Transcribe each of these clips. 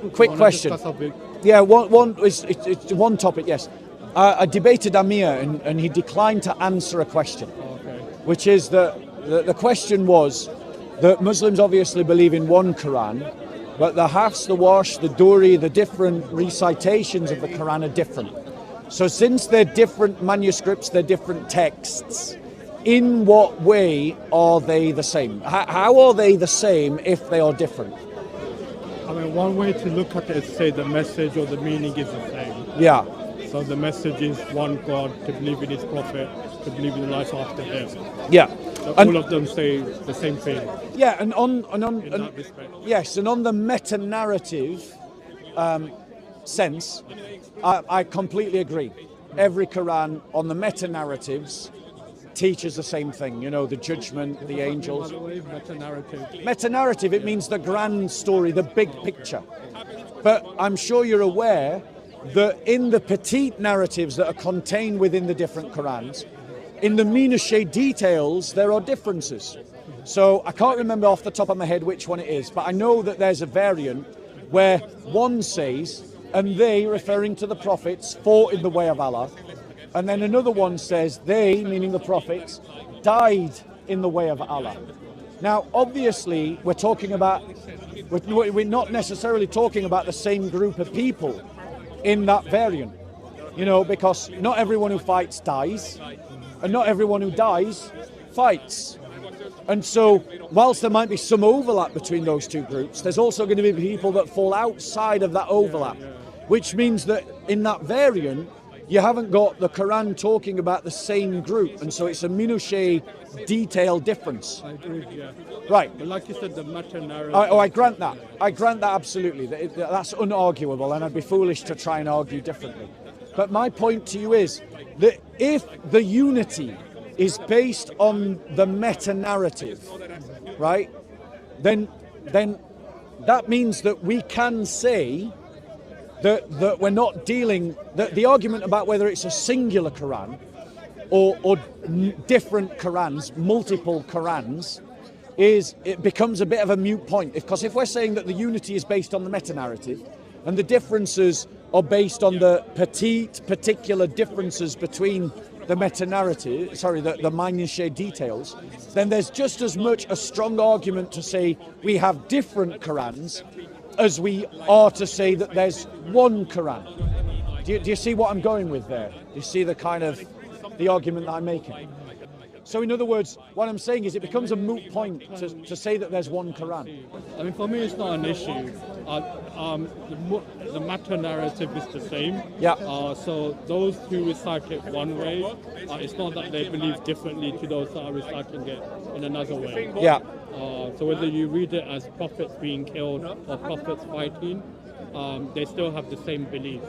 quick question. Yeah, it's one topic, yes. I debated Amir and he declined to answer a question, which is that the question was that Muslims obviously believe in one Quran, but the Hafs, the Warsh, the Duri, the different recitations of the Quran are different. So since they're different manuscripts, they're different texts, in what way are they the same? How are they the same if they are different? I mean, one way to look at it is say the message or the meaning is the same. Yeah. So the message is one God, to believe in his prophet, to believe in the life after death. Yeah. So all of them say the same thing. Yeah, and on Yes, and on the meta-narrative sense, I completely agree. Every Quran on the meta-narratives teaches the same thing, the judgment, the angels. Meta-narrative. Meta-narrative, it means the grand story, the big picture. But I'm sure you're aware that in the petite narratives that are contained within the different Qurans, in the minutiae details, there are differences. So I can't remember off the top of my head which one it is, but I know that there's a variant where one says, and they, referring to the prophets, fought in the way of Allah. And then another one says, they, meaning the prophets, died in the way of Allah. Now, obviously, we're not necessarily talking about the same group of people in that variant, because not everyone who fights dies, and not everyone who dies fights. And so, whilst there might be some overlap between those two groups, there's also going to be people that fall outside of that overlap, which means that in that variant, you haven't got the Quran talking about the same group, and so it's a minutiae detail difference. I agree, yeah. Right. But like you said, the meta-narrative... I grant that. I grant that absolutely. That's unarguable, and I'd be foolish to try and argue differently. But my point to you is that if the unity is based on the meta-narrative, right, then that means that we can say that we're not dealing, that the argument about whether it's a singular Quran or different Qurans, multiple Qurans, it becomes a bit of a moot point. Because if we're saying that the unity is based on the meta-narrative and the differences are based on the particular differences between the meta-narrative, the minutiae details, then there's just as much a strong argument to say we have different Qurans as we are to say that there's one Quran. Do you see what I'm going with there? Do you see the argument that I'm making? So in other words, what I'm saying is it becomes a moot point to say that there's one Quran. I mean, for me, it's not an issue. The meta-narrative is the same. Yeah. So those who recite it one way, it's not that they believe differently to those that are reciting it in another way. Yeah. So whether you read it as prophets being killed or prophets fighting, they still have the same belief.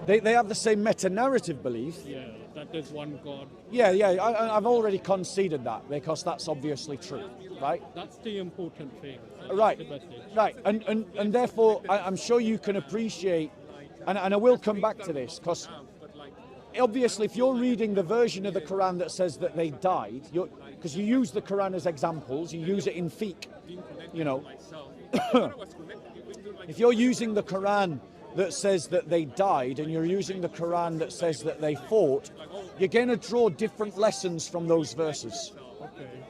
They have the same meta-narrative belief. Yeah, that there's one God. Yeah, I've already conceded that because that's obviously true, right? That's the important thing. Right, and therefore I'm sure you can appreciate, and I will come back to this, because obviously if you're reading the version of the Quran that says that they died, because you use the Quran as examples, you use it in fiqh, if you're using the Quran that says that they died and you're using the Quran that says that they fought, you're going to draw different lessons from those verses.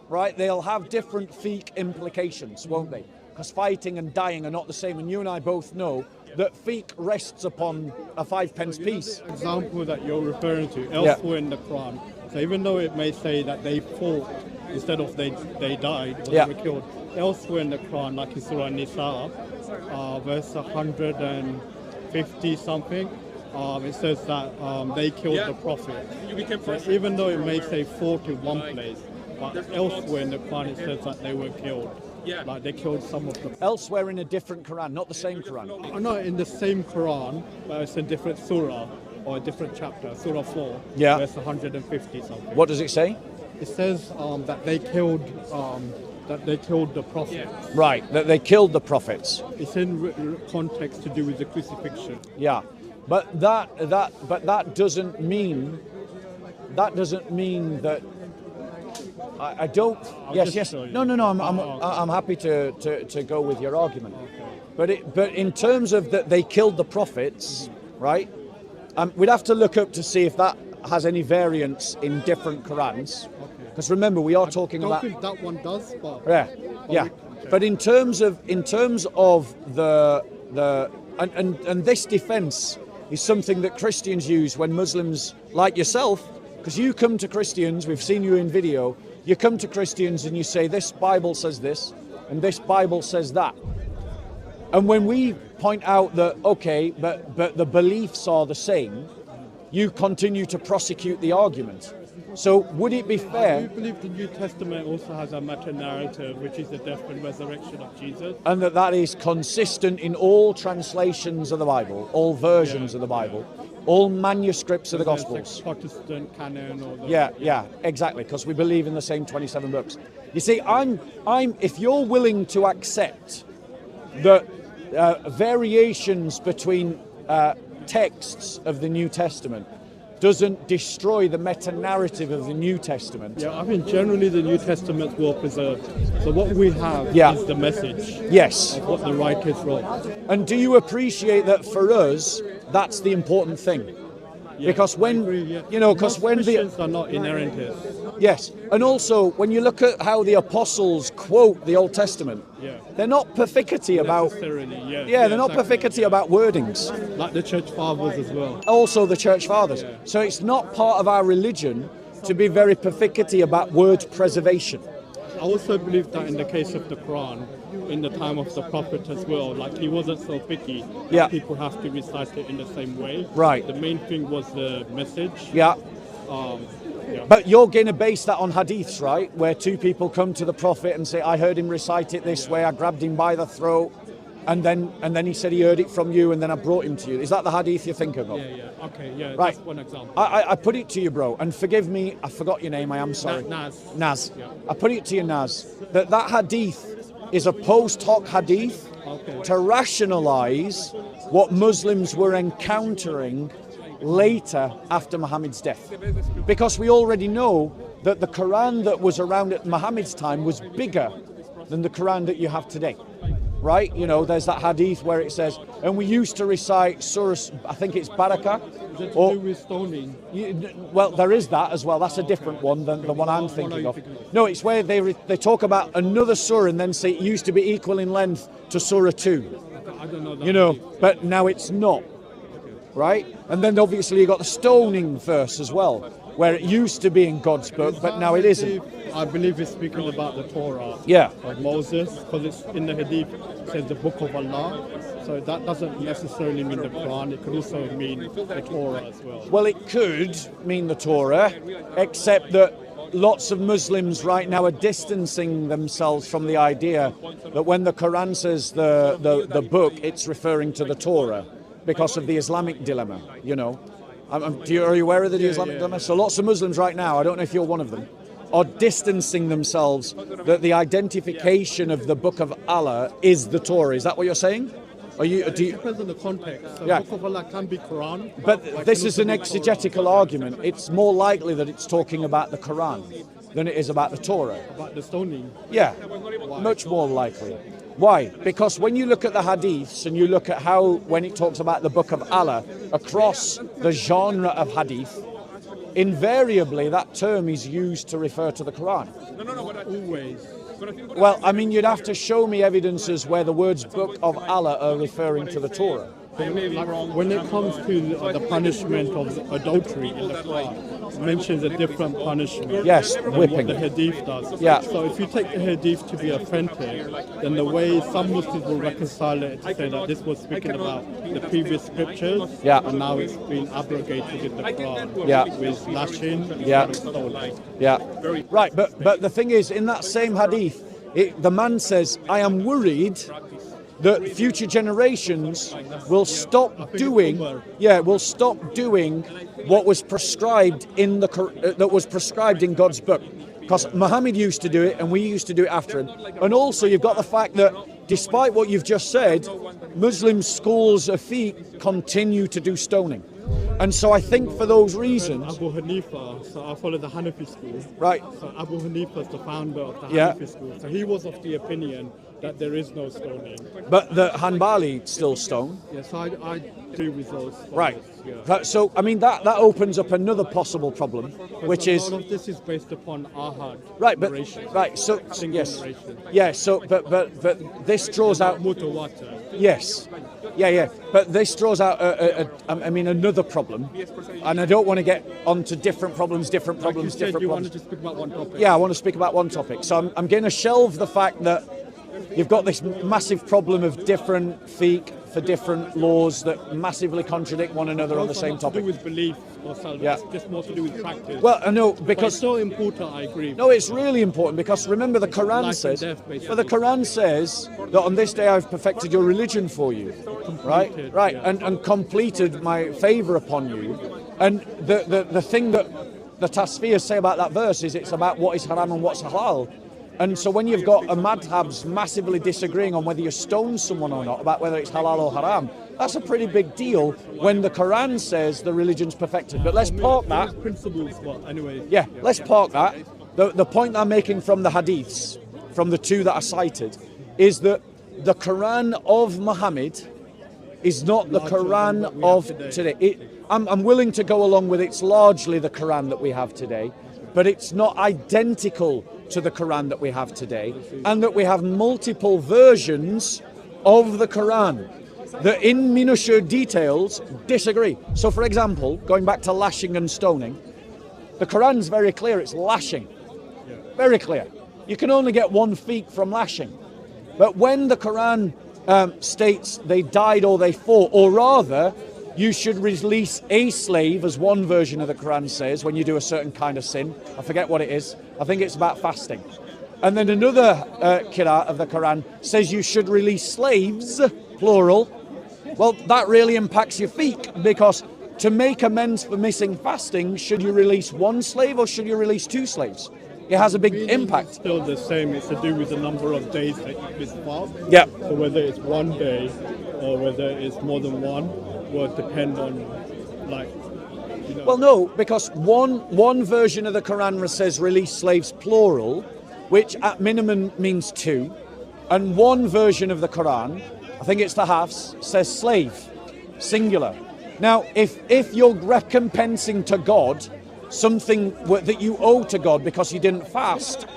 Right? They'll have different fiqh implications, won't they? Because fighting and dying are not the same, and you and I both know that fiqh rests upon a 5-pence piece. The example that you're referring to elsewhere in the Quran, so even though it may say that they fought instead of they died or they were killed, elsewhere in the Quran, like in Surah Nisa, verse 150 something, it says that they killed the Prophet. So even though it may say fought in one place, but elsewhere in the Quran it says that they were killed. Like they killed some of them. Elsewhere in a different Quran, not the same Quran. No, in the same Quran, but it's a different surah or a different chapter, Surah 4, verse 150 something. What does it say? It says that they killed the Prophet. Right, that they killed the prophets. It's in context to do with the crucifixion. Yeah, but that doesn't mean that. I don't. Yes. No. I'm happy to go with your argument. But in terms of that they killed the prophets, right? We'd have to look up to see if that has any variance in different Qurans. Because remember, we are talking about. I don't think that one does, but Yeah. But in terms of the and this defense is something that Christians use when Muslims like yourself, because you come to Christians, we've seen you in video, you come to Christians and you say this Bible says this and this Bible says that. And when we point out that okay, but the beliefs are the same, you continue to prosecute the argument. So would it be fair? I do believe the New Testament also has a meta-narrative, which is the death and resurrection of Jesus. And that is consistent in all translations of the Bible, all versions of the Bible, all manuscripts of the Gospels. Like Protestant canon or Yeah, exactly, because we believe in the same 27 books. You see, if you're willing to accept that variations between texts of the New Testament doesn't destroy the meta-narrative of the New Testament. Yeah, I think generally the New Testament is well preserved. So what we have is the message yes. of what the writers wrote. And do you appreciate that for us, that's the important thing? Yeah, because when, because when Christians are not inerrantists. Yes, and also when you look at how the apostles quote the Old Testament, they're not perfickety about. They're not perfickety about wordings. Like the church fathers as well. Also the church fathers. Yeah. So it's not part of our religion to be very perfickety about word preservation. I also believe that in the case of the Quran, in the time of the Prophet as well, like he wasn't so picky. Yeah. People have to recite it in the same way. Right. The main thing was the message. Yeah. Yeah. But you're going to base that on hadiths, right? Where two people come to the Prophet and say, I heard him recite it this way, I grabbed him by the throat, and then he said he heard it from you, and then I brought him to you. Is that the hadith you're thinking of? Yeah. Okay, yeah, right. That's one example. I put it to you, bro, and forgive me, I forgot your name, I am sorry. Naz. Yeah. I put it to you, Naz, that hadith is a post hoc hadith to rationalize what Muslims were encountering later after Muhammad's death. Because we already know that the Quran that was around at Muhammad's time was bigger than the Quran that you have today. Right? There's that hadith where it says, and we used to recite Surah, I think it's Barakah. Is it to do with stoning? Well, there is that as well. That's a different one than the one I'm thinking of. No, it's where they talk about another surah and then say it used to be equal in length to Surah 2. I don't know that. But now it's not. Right? And then obviously you got the stoning verse as well, where it used to be in God's book, but now it isn't. I believe it's speaking about the Torah of Moses, because it's in the Hadith, it says the book of Allah. So that doesn't necessarily mean the Quran, it could also mean the Torah as well. Well, it could mean the Torah, except that lots of Muslims right now are distancing themselves from the idea that when the Quran says the book, it's referring to the Torah because of the Islamic dilemma, Are you aware of the Islamic dilemma? So lots of Muslims right now, I don't know if you're one of them, are distancing themselves that the identification of the Book of Allah is the Torah. Is that what you're saying? It depends on the context. So Book of Allah can be Quran. But this is an exegetical argument. It's more likely that it's talking about the Quran than it is about the Torah. About the stoning? Yeah, much more likely. Why? Because when you look at the hadiths and you look at how, when it talks about the Book of Allah, across the genre of hadith, invariably that term is used to refer to the Quran. Always. Well, I mean, you'd have to show me evidences where the words Book of Allah are referring to the Torah. When it comes to the punishment of adultery in the Quran, it mentions a different punishment. Yes, than whipping. What the Hadith does. Yeah. So if you take the Hadith to be authentic, then the way some Muslims will reconcile it to say that this was speaking about the previous scriptures, and now it's been abrogated in the Quran with lashing, Right, but the thing is, in that same Hadith, the man says, I am worried that future generations will stop doing what was prescribed in God's book, because Muhammad used to do it and we used to do it after him. And also you've got the fact that despite what you've just said, Muslim schools of fiqh continue to do stoning. And so I think for those reasons... Abu Hanifa, so I follow the Hanafi school. Right. So Abu Hanifa is the founder of the Hanafi school. So he was of the opinion that there is no stoning. But the Hanbali still stone. Yes, I agree with those. Right. Yeah. So, I mean, that opens up another possible problem, which a is... lot of this is based upon ahad. Right, but... narration. Right, so... Single Yes. narration. Yeah, so, but this draws out... Mutawatir. Yes. Yeah. But this draws out, another problem. And I don't want to get onto different problems. Like you said, you wanted problems. to speak about one topic. Yeah, I want to speak about one topic. So I'm going to shelve the fact that you've got this massive problem of different fiqh for different laws that massively contradict one another on the same Not to topic. do with belief or salvation. Yeah. It's just more to do with practice. Well, I know, But it's because... so important, I agree. No, it's really important because remember the Quran life and says... death, basically. But the Quran says that on this day I've perfected your religion for you. Right? Right. yeah. And completed my favour upon you. And the thing that the Tasfiyahs say about that verse is it's about what is haram and what's halal. And so when you've got a madhabs massively disagreeing on whether you stone someone or not, about whether it's halal or haram, that's a pretty big deal when the Quran says the religion's perfected. But let's park that. Principles, but anyway. Yeah, let's park that. The point I'm making from the hadiths, from the two that are cited, is that the Quran of Muhammad is not the Quran than what we have of today. today. I'm willing to go along with it's largely the Quran that we have today, but it's not identical to the Quran that we have today, and that we have multiple versions of the Quran that in minutiae details disagree. So for example, going back to lashing and stoning, the Quran's very clear, it's lashing. Very clear. You can only get one fiqh from lashing. But when the Quran states they died or they fought, or rather, you should release a slave, as one version of the Quran says, when you do a certain kind of sin. I forget what it is. I think it's about fasting. And then another qira'ah of the Quran says you should release slaves, plural. Well, that really impacts your fiqh, because to make amends for missing fasting, should you release one slave or should you release two slaves? It has a big impact. Still the same. It's to do with the number of days that you miss fast. Yeah. So whether it's one day or whether it's more than one will depend on, like, you know. Well, no, because one version of the Quran says release slaves, plural, which at minimum means two, and one version of the Quran, I think it's the Hafs, says slave, singular. Now, if you're recompensing to God something that you owe to God because you didn't fast,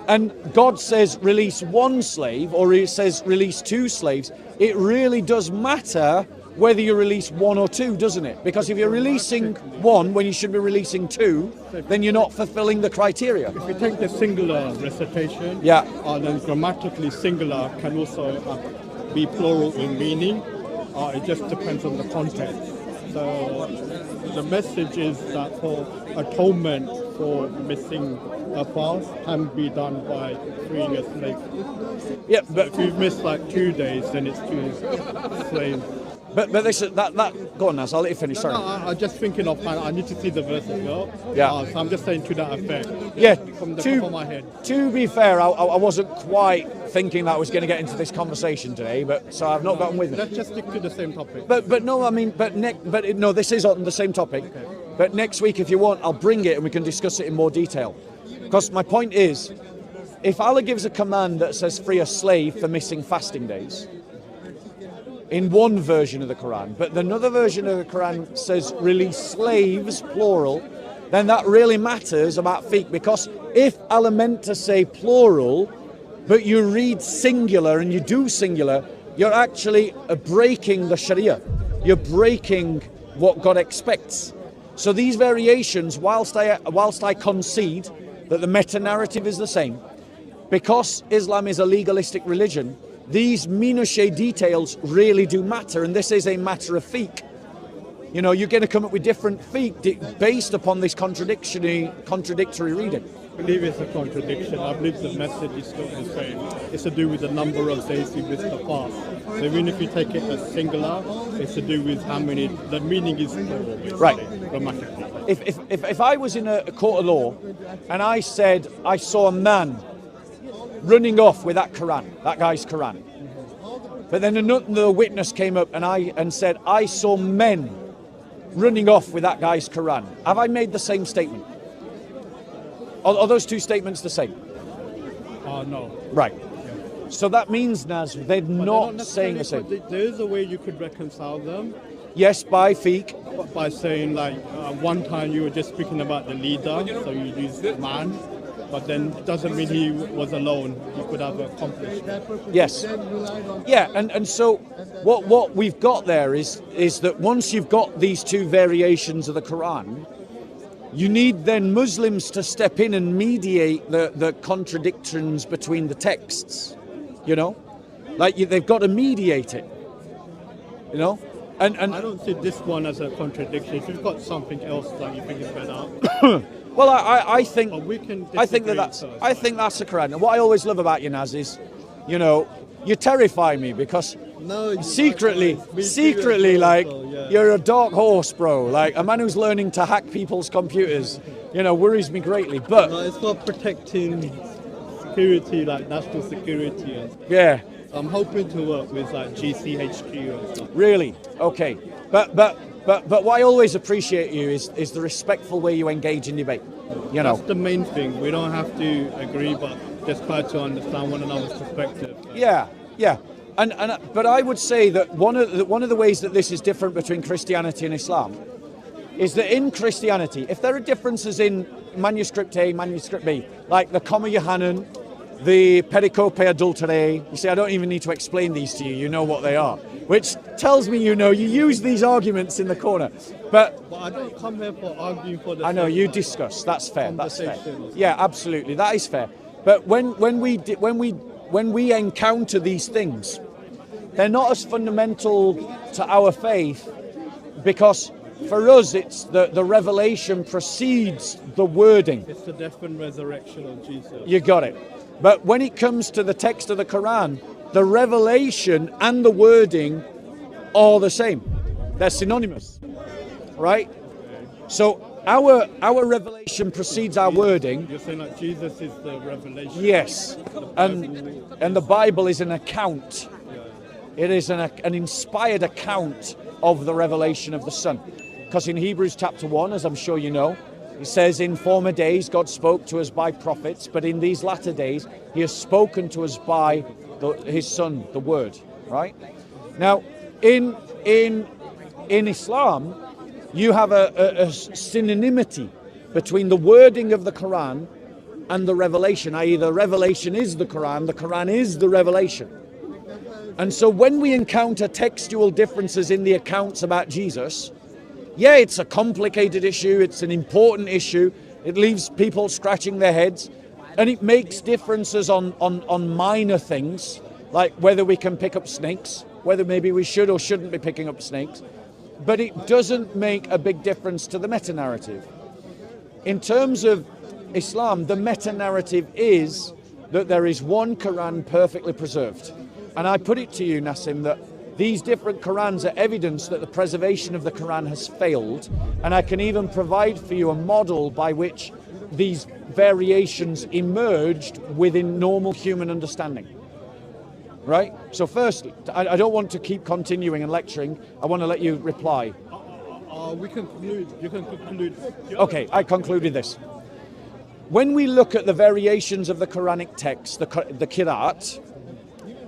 and God says release one slave, or He says release two slaves, it really does matter whether you release one or two, doesn't it? Because if you're releasing one when you should be releasing two, then you're not fulfilling the criteria. If you take the singular recitation, Yeah. then grammatically singular can also be plural in meaning. It just depends on the context. So the message is that for atonement for missing a fast can be done by freeing a slave. Yeah, but If you've missed like 2 days, then it's 2 slaves. but this is that go on, Naz, I'll let you finish. Sorry. No, I'm just thinking of, I need to see the verse as well. Yeah. So I'm just saying to that effect. Yeah, From the top of my head. to be fair, I wasn't quite thinking that I was going to get into this conversation today, but so I've not gotten with it. Let's just stick to the same topic. But no, I mean, no, this is on the same topic. But next week, if you want, I'll bring it and we can discuss it in more detail. Because my point is, if Allah gives a command that says free a slave for missing fasting days, in one version of the Quran, but another version of the Quran says release slaves, plural, then that really matters about fiqh, because if Allah meant to say plural, but you read singular and you do singular, you're actually breaking the Sharia. You're breaking what God expects. So these variations, whilst I concede that the meta-narrative is the same, because Islam is a legalistic religion, these minutiae details really do matter, and this is a matter of fiqh. You know, you're going to come up with different fiqh based upon this contradictory reading. I believe it's a contradiction. I believe the message is still the same. It's to do with the number of days you miss the fast. So even if you take it as singular, it's to do with how many, the meaning is plural, basically, Right. grammatically. If I was in a court of law and I said I saw a man running off with that guy's Quran, but then another witness came up and said I saw men running off with that guy's Quran, have I made the same statement? Are those two statements the same? No. Right. So that means, Naz, they're But not saying the same. but there is a way you could reconcile them Yes, by fiqh. by saying like one time you were just speaking about the leader, so you use man, but then it doesn't mean he was alone. He could have accomplished it. Yes. Yeah, and so what we've got there is that once you've got these two variations of the Quran, you need then Muslims to step in and mediate the contradictions between the texts. You know, like they've got to mediate it. You know, and I don't see this one as a contradiction. If you've got something else that you think is better, well, I think but we can. I think that's the Quran. And what I always love about you, Naz, is, you know, you terrify me because secretly, like, you're a dark horse, bro. Like a man who's learning to hack people's computers, you know, worries me greatly. But No, it's not protecting security, like national security. yeah, I'm hoping to work with like GCHQ and stuff. really, okay. But what I always appreciate you is the respectful way you engage in debate. You know. That's the main thing. We don't have to agree, but just try to understand one another's perspective. Yeah. But I would say that one of the ways that this is different between Christianity and Islam is that in Christianity, if there are differences in manuscript A, manuscript B, like the Comma Yohanan, the Pericope Adulterae, you see, I don't even need to explain these to you, you know what they are, which tells me you use these arguments in the corner. But I don't come here for arguing for the I know sake you of discuss. That's fair. That's fair. conversations. Yeah, absolutely. That is fair. But when we encounter these things, they're not as fundamental to our faith because for us it's the revelation precedes the wording. It's the death and resurrection of Jesus. You got it. But when it comes to the text of the Quran, the revelation and the wording are the same. They're synonymous, right? So our revelation precedes our wording. You're saying that Jesus is the revelation. Yes, and the Bible is an account. It is an inspired account of the revelation of the Son. Because in Hebrews chapter 1, as I'm sure you know, it says, in former days God spoke to us by prophets, but in these latter days he has spoken to us by his Son, the Word, right? Now, in Islam, you have a synonymity between the wording of the Quran and the revelation, i.e. the revelation is the Quran is the revelation. And so when we encounter textual differences in the accounts about Jesus, yeah, it's a complicated issue, it's an important issue, it leaves people scratching their heads, and it makes differences on minor things, like whether we can pick up snakes, whether maybe we should or shouldn't be picking up snakes, but it doesn't make a big difference to the meta-narrative. In terms of Islam, the meta-narrative is that there is one Quran perfectly preserved. And I put it to you, Nassim, that these different Qurans are evidence that the preservation of the Quran has failed, and I can even provide for you a model by which these variations emerged within normal human understanding. Right? So firstly, I don't want to keep continuing and lecturing, I want to let you reply. We can conclude. You can conclude. Okay, I concluded this. When we look at the variations of the Quranic text, the Qiraat,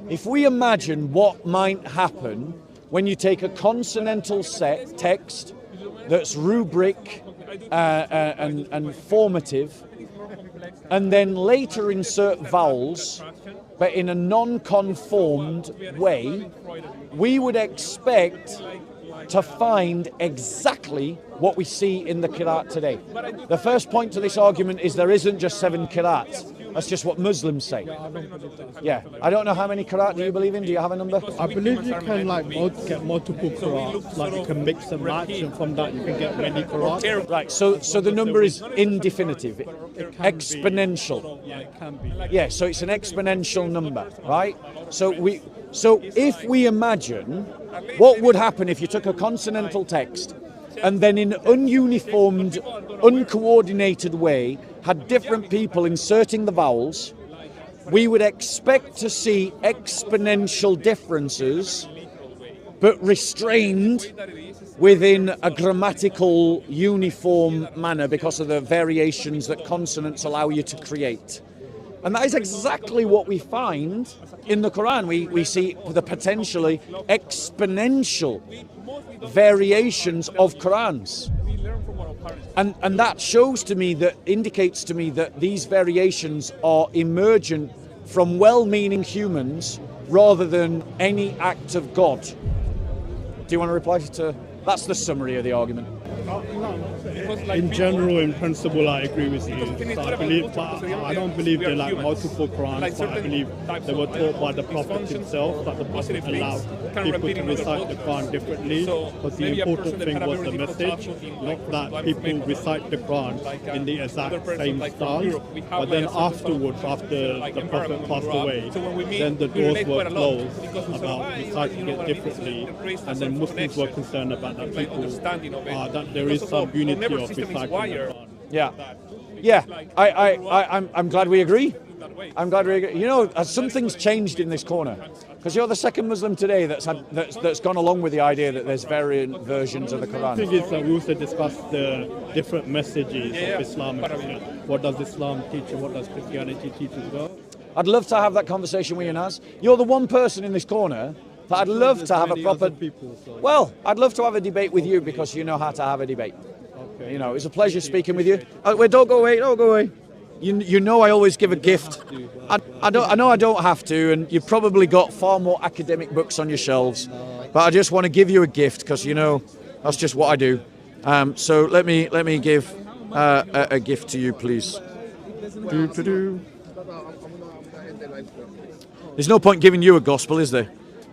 if we imagine what might happen when you take a consonantal set text that's rubric and formative, and then later insert vowels, but in a non-conformed way, we would expect to find exactly what we see in the Qiraat today. The first point to this argument is there isn't just 7 Qiraats. That's just what Muslims say. Yeah, I don't know how many Qiraat do you believe in? Do you have a number? I believe you can get multiple Qur'ans, like you can mix and match, and from that you can get many Qur'ans. Right, so the number is indefinitive, exponential. Yeah, it can be. Yeah, so it's an exponential number, right? So if we imagine what would happen if you took a consonantal text and then in ununiformed, uncoordinated way had different people inserting the vowels, we would expect to see exponential differences, but restrained within a grammatical uniform manner because of the variations that consonants allow you to create. And that is exactly what we find in the Quran. We see the potentially exponential variations of Qurans. And that shows to me, that indicates to me that these variations are emergent from well-meaning humans rather than any act of God. Do you want to reply to... That's the summary of the argument. In general, in principle, I agree with you. So I don't believe they're like multiple Qurans, but I believe they were taught by the Prophet himself, that the Prophet allowed people to recite the Quran differently, because the important thing was the message, not that people recite the Quran in the exact same stance, but then afterwards, after the Prophet passed away, then the doors were closed about reciting it differently, and then Muslims were concerned about that people, that there is some unity of reciting the Quran. Yeah. I'm glad we agree. I'm glad we agree. You know, something's changed in this corner, because you're the second Muslim today that's gone along with the idea that there's variant versions of the Quran. The thing is that we also discussed the different messages of Islam. What does Islam teach and what does Christianity teach as well? I'd love to have that conversation with you, Naz. You're the one person in this corner that I'd love to have a proper... Well, I'd love to have a debate with you, because you know how to have a debate. Okay. You know, it's a pleasure speaking with you. Wait, don't go away. You know I always give a gift. I know I don't have to, and you've probably got far more academic books on your shelves, but I just want to give you a gift, because you know that's just what I do. So let me give a gift to you, please. There's no point giving you a gospel, is there?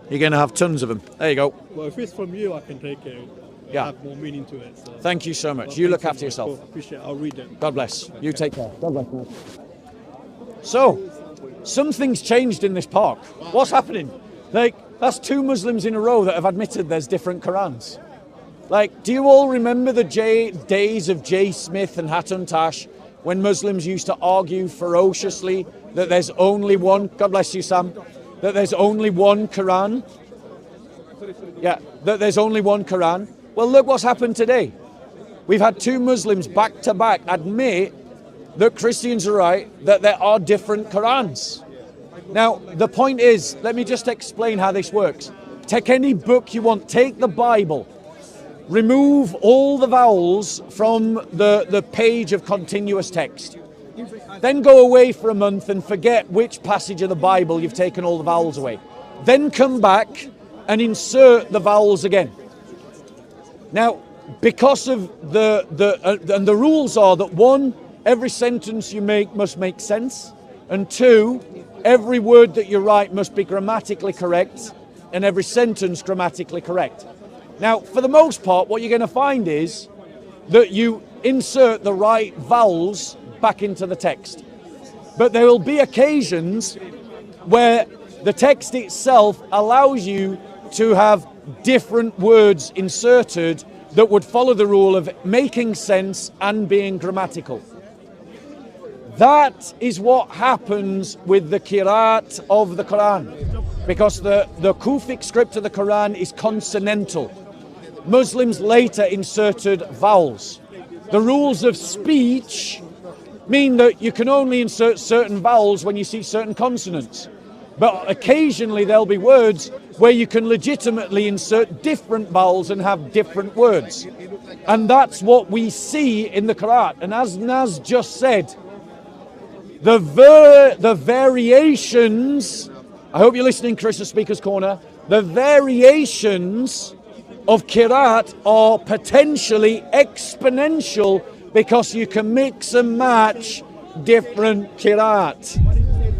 You're going to have tons of them. There you go. Well, if it's from you, I can take it. Yeah. Have more meaning to it. So. Thank you so much. You look after yourself. Appreciate it. I'll read it. God bless. You take care. God bless you. So, something's changed in this park. What's happening? Like, that's 2 Muslims in a row that have admitted there's different Qurans. Like, do you all remember the days of J. Smith and Hatun Tash, when Muslims used to argue ferociously that there's only one, God bless you, Sam, that there's only one Quran? Yeah, that there's only one Quran. Well, look what's happened today. We've had 2 Muslims back to back admit that Christians are right, that there are different Qurans. Now, the point is, let me just explain how this works. Take any book you want, take the Bible, remove all the vowels from the page of continuous text. Then go away for a month and forget which passage of the Bible you've taken all the vowels away. Then come back and insert the vowels again. Now, because of the rules are that 1, every sentence you make must make sense, and 2, every word that you write must be grammatically correct, and every sentence grammatically correct. Now, for the most part, what you're going to find is that you insert the right vowels back into the text. But there will be occasions where the text itself allows you to have different words inserted that would follow the rule of making sense and being grammatical. That is what happens with the Qiraat of the Quran, because the Kufic script of the Quran is consonantal. Muslims later inserted vowels. The rules of speech mean that you can only insert certain vowels when you see certain consonants. But occasionally there'll be words where you can legitimately insert different vowels and have different words. And that's what we see in the Qur'an. And as Naz just said, the variations, I hope you're listening, Krishna Speaker's Corner, the variations of Qira'at are potentially exponential, because you can mix and match different Qira'at.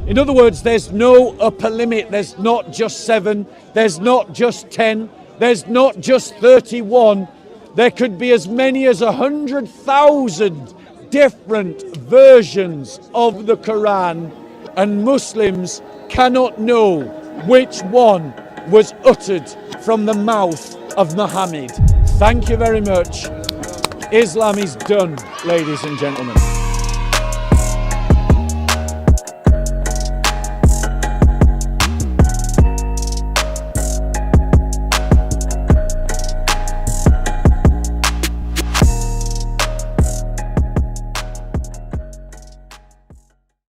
In other words, there's no upper limit. There's not just 7. There's not just 10. There's not just 31. There could be as many as 100,000 different versions of the Quran, and Muslims cannot know which one was uttered from the mouth of Muhammad. Thank you very much. Islam is done, ladies and gentlemen.